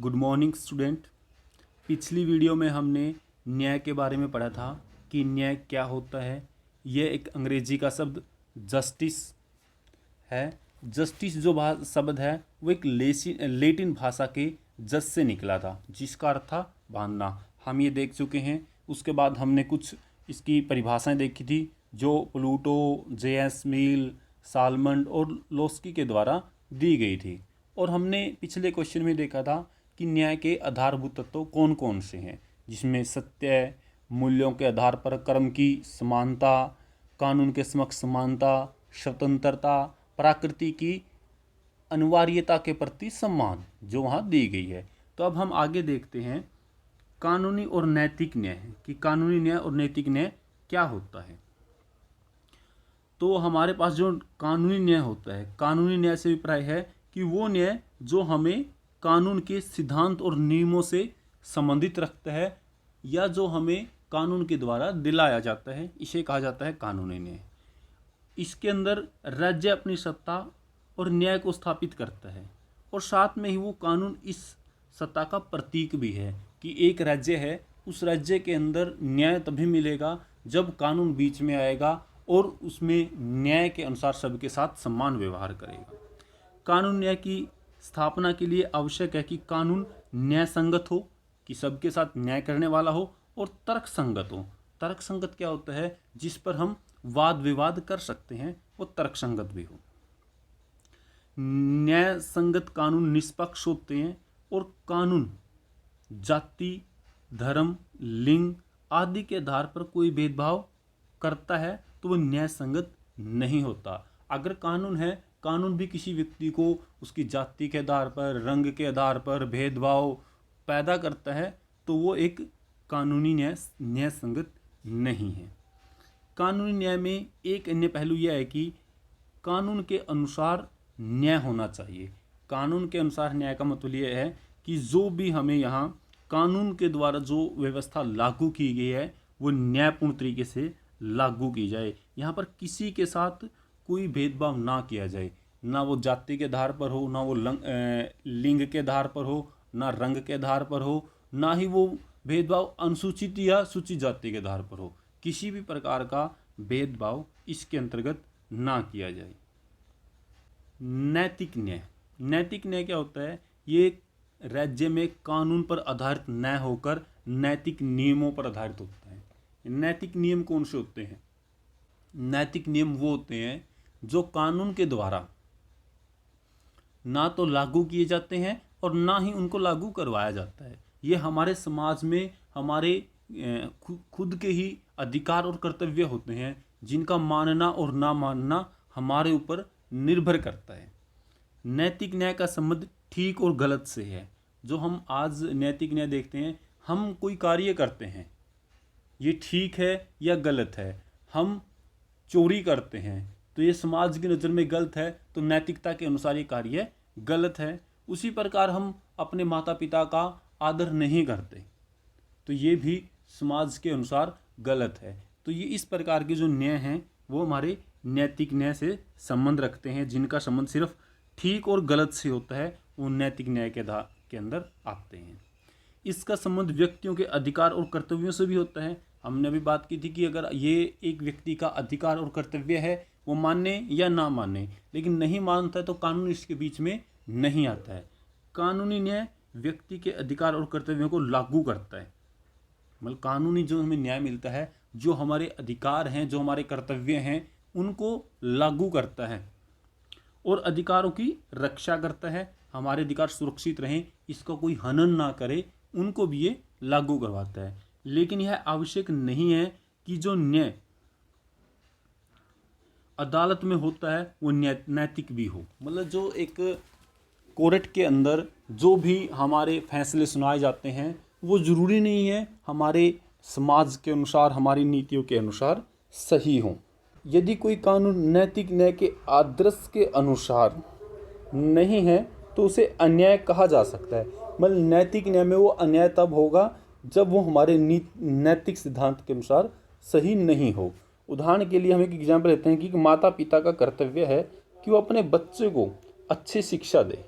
Good morning student. पिछली video में हमने न्याय के बारे में पढ़ा था कि न्याय क्या होता है। यह एक अंग्रेजी का शब्द जस्टिस है। जस्टिस जो शब्द है वो एक लेटिन भाषा के जज से निकला था, जिसका अर्थ था बांधना। हम ये देख चुके हैं। उसके बाद हमने कुछ इसकी परिभाषाएं देखी थी जो प्लूटो, जे.एस. मिल, सालमंड और लोस्की के द्वारा दी गई थी। और हमने पिछले क्वेश्चन में देखा था कि न्याय के आधारभूत तत्व कौन कौन से हैं, जिसमें सत्य, मूल्यों के आधार पर कर्म की समानता, कानून के समक्ष समानता, स्वतंत्रता, प्रकृति की अनिवार्यता के प्रति सम्मान जो वहाँ दी गई है। तो अब हम आगे देखते हैं कानूनी और नैतिक न्याय कि कानूनी न्याय और नैतिक न्याय क्या होता है। तो हमारे पास जो कानूनी न्याय होता है, कानूनी न्याय से अभिप्राय है कि वो न्याय जो हमें कानून के सिद्धांत और नियमों से संबंधित रखता है या जो हमें कानून के द्वारा दिलाया जाता है, इसे कहा जाता है कानूनी न्याय। इसके अंदर राज्य अपनी सत्ता और न्याय को स्थापित करता है और साथ में ही वो कानून इस सत्ता का प्रतीक भी है कि एक राज्य है, उस राज्य के अंदर न्याय तभी मिलेगा जब कानून बीच में आएगा और उसमें न्याय के अनुसार सबके साथ समान व्यवहार करेगा। कानून न्याय की स्थापना के लिए आवश्यक है कि कानून न्याय संगत हो, कि सबके साथ न्याय करने वाला हो, और तर्क संगत हो। तर्क संगत क्या होता है? जिस पर हम वाद विवाद कर सकते हैं, वो तर्क संगत भी हो। न्याय संगत कानून निष्पक्ष होते हैं और कानून जाति, धर्म, लिंग आदि के आधार पर कोई भेदभाव करता है तो वो न्याय संगत नहीं होता। अगर कानून है, कानून भी किसी व्यक्ति को उसकी जाति के आधार पर, रंग के आधार पर भेदभाव पैदा करता है तो वो एक कानूनी न्याय संगत नहीं है। कानूनी न्याय में एक अन्य पहलू यह है कि कानून के अनुसार न्याय होना चाहिए। कानून के अनुसार न्याय का मतलब यह है कि जो भी हमें यहाँ कानून के द्वारा जो व्यवस्था लागू की गई है वो न्यायपूर्ण तरीके से लागू की जाए। यहाँ पर किसी के साथ कोई भेदभाव ना किया जाए, ना वो जाति के आधार पर हो, ना वो लिंग के आधार पर हो, ना रंग के आधार पर हो, ना ही वो भेदभाव अनुसूचित या सूचित जाति के आधार पर हो। किसी भी प्रकार का भेदभाव इसके अंतर्गत ना किया जाए। नैतिक न्याय, नैतिक न्याय क्या होता है? ये राज्य में कानून पर आधारित न्याय होकर नैतिक नियमों पर आधारित होता है। नैतिक नियम कौन से होते हैं? नैतिक नियम वो होते हैं जो कानून के द्वारा ना तो लागू किए जाते हैं और ना ही उनको लागू करवाया जाता है। ये हमारे समाज में हमारे खुद के ही अधिकार और कर्तव्य होते हैं जिनका मानना और ना मानना हमारे ऊपर निर्भर करता है। नैतिक न्याय का संबंध ठीक और गलत से है। जो हम आज नैतिक न्याय देखते हैं, हम कोई कार्य करते हैं, ये ठीक है या गलत है। हम चोरी करते हैं तो ये समाज की नज़र में गलत है, तो नैतिकता के अनुसार ये कार्य गलत है। उसी प्रकार हम अपने माता पिता का आदर नहीं करते तो ये भी समाज के अनुसार गलत है। तो ये इस प्रकार के जो न्याय हैं वो हमारे नैतिक न्याय से संबंध रखते हैं। जिनका संबंध सिर्फ ठीक और गलत से होता है वो नैतिक न्याय के अंदर आते हैं। इसका संबंध व्यक्तियों के अधिकार और कर्तव्यों से भी होता है। हमने अभी बात की थी कि अगर ये एक व्यक्ति का अधिकार और कर्तव्य है, वो माने या ना माने, लेकिन नहीं मानता है तो कानून इसके बीच में नहीं आता है। कानूनी न्याय व्यक्ति के अधिकार और कर्तव्यों को लागू करता है। मतलब कानूनी जो हमें न्याय मिलता है, जो हमारे अधिकार हैं, जो हमारे कर्तव्य हैं, उनको लागू करता है और अधिकारों की रक्षा करता है। हमारे अधिकार सुरक्षित रहें, इसका कोई हनन ना करे, उनको भी ये लागू करवाता है। लेकिन यह आवश्यक नहीं है कि जो न्याय अदालत में होता है वो नैतिक भी हो। मतलब जो एक कोर्ट के अंदर जो भी हमारे फैसले सुनाए जाते हैं वो ज़रूरी नहीं है हमारे समाज के अनुसार, हमारी नीतियों के अनुसार सही हो। यदि कोई कानून नैतिक न्याय के आदर्श के अनुसार नहीं है तो उसे अन्याय कहा जा सकता है। मतलब नैतिक न्याय में वो अन्याय तब होगा जब वो हमारे नैतिक सिद्धांत के अनुसार सही नहीं हो। उदाहरण के लिए हम एक एग्जाम्पल लेते हैं कि माता पिता का कर्तव्य है कि वो अपने बच्चे को अच्छी शिक्षा दे,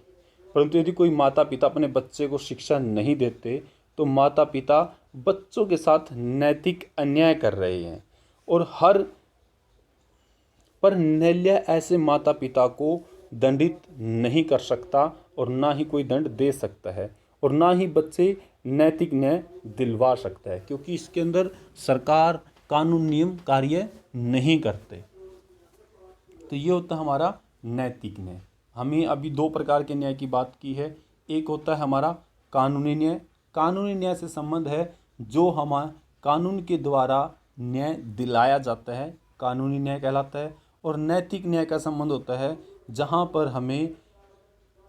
परंतु यदि कोई माता पिता अपने बच्चे को शिक्षा नहीं देते तो माता पिता बच्चों के साथ नैतिक अन्याय कर रहे हैं। और पर न्यायालय ऐसे माता पिता को दंडित नहीं कर सकता और ना ही कोई दंड दे सकता है और ना ही बच्चे नैतिक न्याय दिलवा सकता है, क्योंकि इसके अंदर सरकार कानून नियम कार्य नहीं करते। तो ये होता है हमारा नैतिक न्याय। हमें अभी दो प्रकार के न्याय की बात की है। एक होता है हमारा कानूनी न्याय। कानूनी न्याय से संबंध है जो हमारे कानून के द्वारा न्याय दिलाया जाता है, कानूनी न्याय कहलाता है। और नैतिक न्याय का संबंध होता है जहाँ पर हमें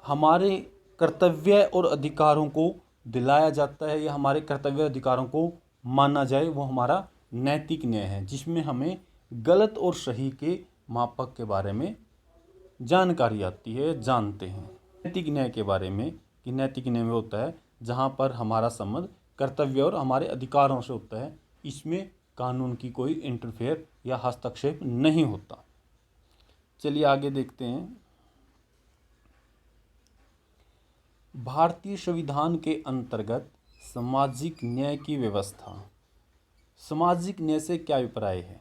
हमारे कर्तव्य और अधिकारों को दिलाया जाता है या हमारे कर्तव्य अधिकारों को माना जाए, वो हमारा नैतिक न्याय है, जिसमें हमें गलत और सही के मापक के बारे में जानकारी आती है, जानते हैं। नैतिक न्याय के बारे में कि नैतिक न्याय में होता है जहाँ पर हमारा संबंध कर्तव्य और हमारे अधिकारों से होता है, इसमें कानून की कोई इंटरफेयर या हस्तक्षेप नहीं होता। चलिए आगे देखते हैं। भारतीय संविधान के अंतर्गत सामाजिक न्याय की व्यवस्था। सामाजिक न्याय से क्या अभिप्राय है?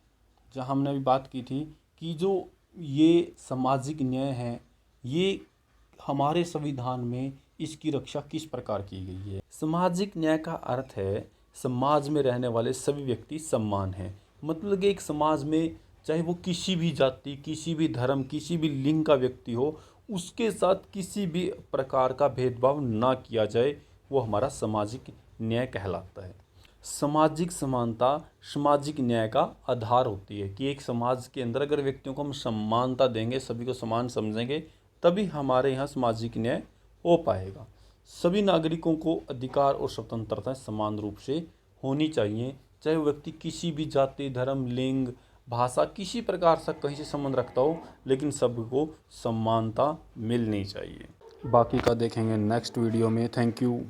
जहाँ हमने अभी बात की थी कि जो ये सामाजिक न्याय है, ये हमारे संविधान में इसकी रक्षा किस प्रकार की गई है। सामाजिक न्याय का अर्थ है समाज में रहने वाले सभी व्यक्ति समान हैं। मतलब कि एक समाज में चाहे वो किसी भी जाति, किसी भी धर्म, किसी भी लिंग का व्यक्ति हो, उसके साथ किसी भी प्रकार का भेदभाव ना किया जाए, वो हमारा सामाजिक न्याय कहलाता है। सामाजिक समानता सामाजिक न्याय का आधार होती है कि एक समाज के अंदर अगर व्यक्तियों को हम समानता देंगे, सभी को समान समझेंगे, तभी हमारे यहाँ सामाजिक न्याय हो पाएगा। सभी नागरिकों को अधिकार और स्वतंत्रता समान रूप से होनी चाहिए, चाहे वो व्यक्ति किसी भी जाति, धर्म, लिंग, भाषा, किसी प्रकार से कहीं से संबंध रखता हो, लेकिन सबको समानता मिलनी चाहिए। बाकी का देखेंगे नेक्स्ट वीडियो में। Thank you.